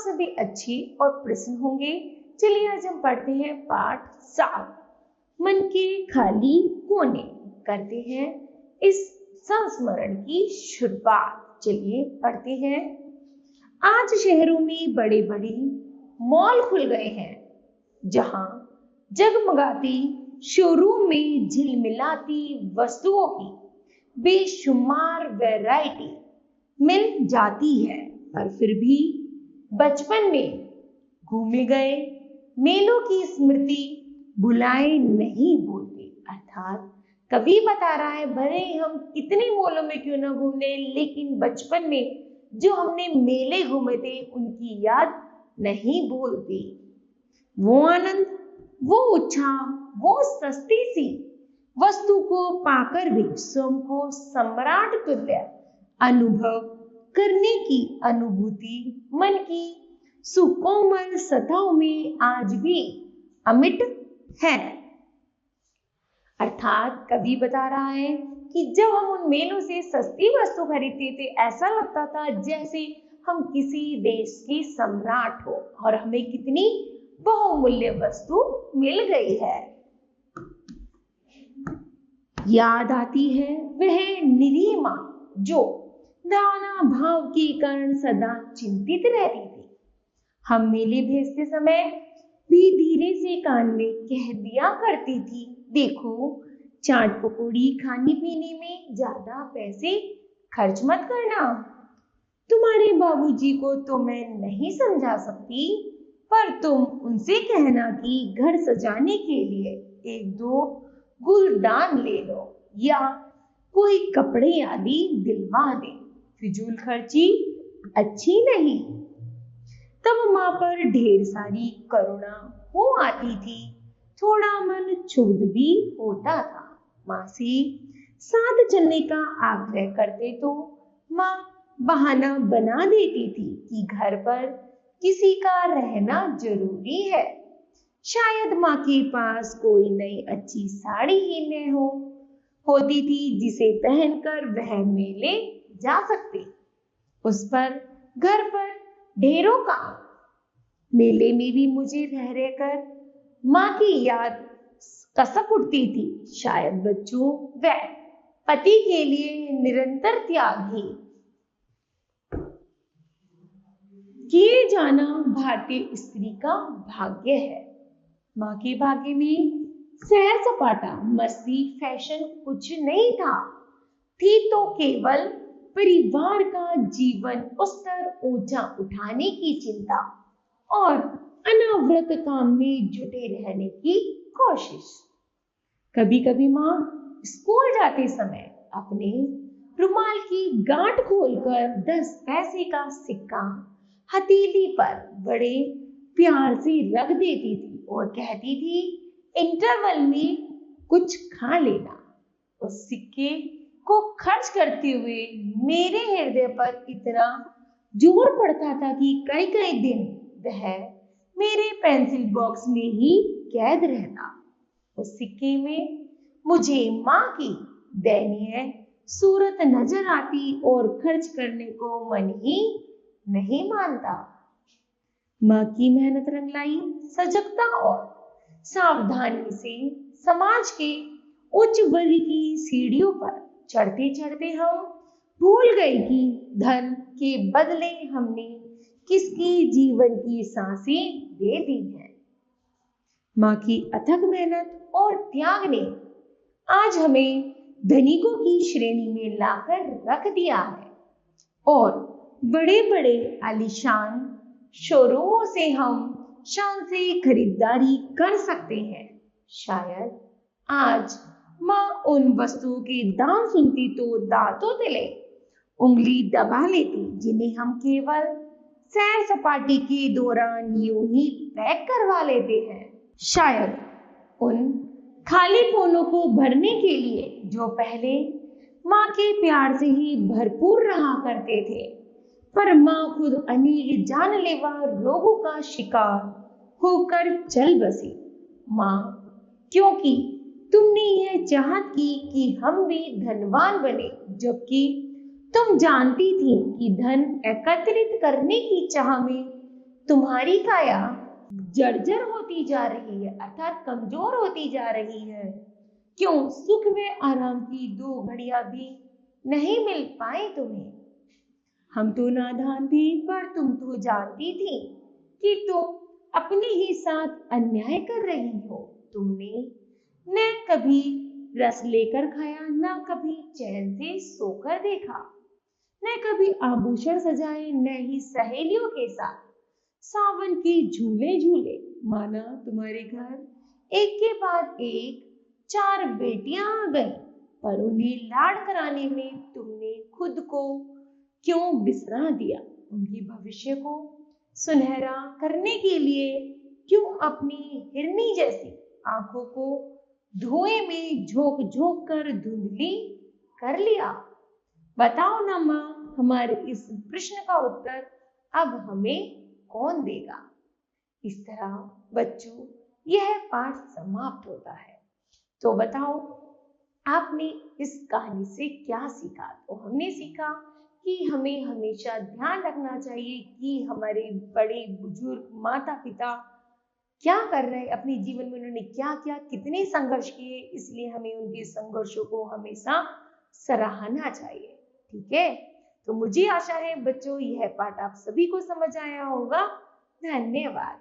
सभी अच्छे और प्रसन्न होंगे। चलिए आज हम पढ़ते हैं पाठ 7, मन के खाली कोने। करते हैं इस संस्मरण की शुरुआत। चलिए पढ़ते हैं। आज शहरों में बड़े बड़े मॉल खुल गए हैं, जहां जगमगाती शोरूम में झिलमिलाती वस्तुओं की बेशुमार वैरायटी मिल जाती है। पर फिर भी बचपन में घूमे गए मेलों की स्मृति भुलाए नहीं भूलती। अर्थात कवि बता रहा है, भले हम कितने मॉलों में क्यों ना घूमे, लेकिन बचपन में जो हमने मेले घूमे थे उनकी याद नहीं भूलती। वो आनंद, वो उत्साह, वो सस्ती सी वस्तु को पाकर भी स्वयं को सम्राट तुल्य अनुभव करने की अनुभूति मन की सुकोमल सतहों में आज भी अमिट है। अर्थात कवि बता रहा है कि जब हम उन मेलों से सस्ती वस्तु खरीदते थे, ऐसा लगता था जैसे हम किसी देश के सम्राट हो और हमें कितनी बहुमूल्य वस्तु मिल गई है। याद आती है वह निरीह मां जो दाना भाव के कारण सदा चिंतित रहती थी। हम मेले भेजते समय भी धीरे से कान में कह दिया करती थी, देखो चाट पकौड़ी खाने पीने में ज्यादा पैसे खर्च मत करना। तुम्हारे बाबूजी को तो मैं नहीं समझा सकती, पर तुम उनसे कहना कि घर सजाने के लिए 1-2 गुलदान ले लो या कोई कपड़े आदि दिलवा दे। फिजूल खर्ची अच्छी नहीं। तब मां पर ढेर सारी करुणा हो आती थी, थोड़ा मन क्षुब्ध भी होता था। मां से साथ चलने का आग्रह करते तो मां बहाना बना देती थी कि घर पर किसी का रहना जरूरी है। शायद मां के पास कोई नई अच्छी साड़ी ही न होती थी जिसे पहनकर वह मेले जा सकते। उस पर घर पर ढेरों काम। मेले में भी मुझे रह रहकर मां की याद कसक उठती थी। शायद बच्चों व पति के लिए निरंतर त्याग ही किए जाना भारतीय स्त्री का भाग्य है। मां के भाग्य में सैर सपाटा, मस्ती, फैशन कुछ नहीं था। थी तो केवल परिवार का जीवन स्तर ऊंचा उठाने की चिंता और अनावृत काम में जुटे रहने की कोशिश। कभी कभी मां स्कूल जाते समय अपने रुमाल की गांठ खोलकर 10 पैसे का सिक्का हथेली पर बड़े प्यार से रख देती थी और कहती थी, इंटरवल में कुछ खा लेना। उस सिक्के को खर्च करते हुए मेरे हृदय पर इतना जोर पड़ता था कि कई कई दिन वह मेरे पेंसिल बॉक्स में ही कैद रहता। उस सिक्के में मुझे मां की दयनीय सूरत नजर आती और खर्च करने को मन ही नहीं मानता। मां की मेहनत रंगलाई सजगता और सावधानी से समाज के उच्च वर्ग की सीढ़ियों पर चढ़ते चढ़ते हम भूल गए कि धन के बदले हमने किसकी जीवन की सांसें दे दी हैं। मां की अथक मेहनत और त्याग ने आज हमें धनिकों की श्रेणी में लाकर रख दिया है और बड़े बड़े आलीशान शोरूमों से हम शान से खरीदारी कर सकते हैं। शायद आज मां उन वस्तुओं के दाम सुनती तो दांतों तले उंगली दबा लेती, जिन्हें हम केवल सैर सपाटे के दौरान यूं ही पैक करवा लेते हैं। शायद उन खाली कोनों को भरने के लिए जो पहले मां के प्यार से ही भरपूर रहा करते थे, पर मां खुद अनेक जानलेवा रोगों का शिकार होकर चल बसी। मां, क्योंकि तुमने यह चाहत की कि हम भी धनवान बने, जबकि तुम जानती थी कि धन एकत्रित करने की चाह में तुम्हारी काया जर्जर होती जा रही है, अर्थात कमजोर होती जा रही है। क्यों सुख व आराम की 2 घड़ियां भी नहीं मिल पाए तुम्हें? हम तो नादान थे, पर तुम तो जानती थी कि तुम अपने ही साथ अन्याय कर रही हो। तुमने न कभी रस लेकर खाया, न कभी चैन से सोकर देखा, न कभी आभूषण सजाए, न ही सहेलियों के साथ सावन के झूले झूले। माना तुम्हारे घर एक के बाद एक 4 बेटियां आ गई, पर उन्हें लाड कराने में तुमने खुद को क्यों बिसरा दिया? उनके भविष्य को सुनहरा करने के लिए क्यों अपनी हिरनी जैसी आंखों को धुएं में झोंक झोंक कर धुंधली कर लिया? बताओ ना माँ, हमारे इस प्रश्न का उत्तर अब हमें कौन देगा? इस तरह बच्चों यह पाठ समाप्त होता है। तो बताओ आपने इस कहानी से क्या सीखा? तो हमने सीखा कि हमें हमेशा ध्यान रखना चाहिए कि हमारे बड़े बुजुर्ग माता पिता क्या कर रहे हैं अपने जीवन में, उन्होंने क्या किया, कितने संघर्ष किए, इसलिए हमें उनके संघर्षों को हमेशा सराहना चाहिए। ठीक है, तो मुझे आशा है बच्चों यह पाठ आप सभी को समझ आया होगा। धन्यवाद।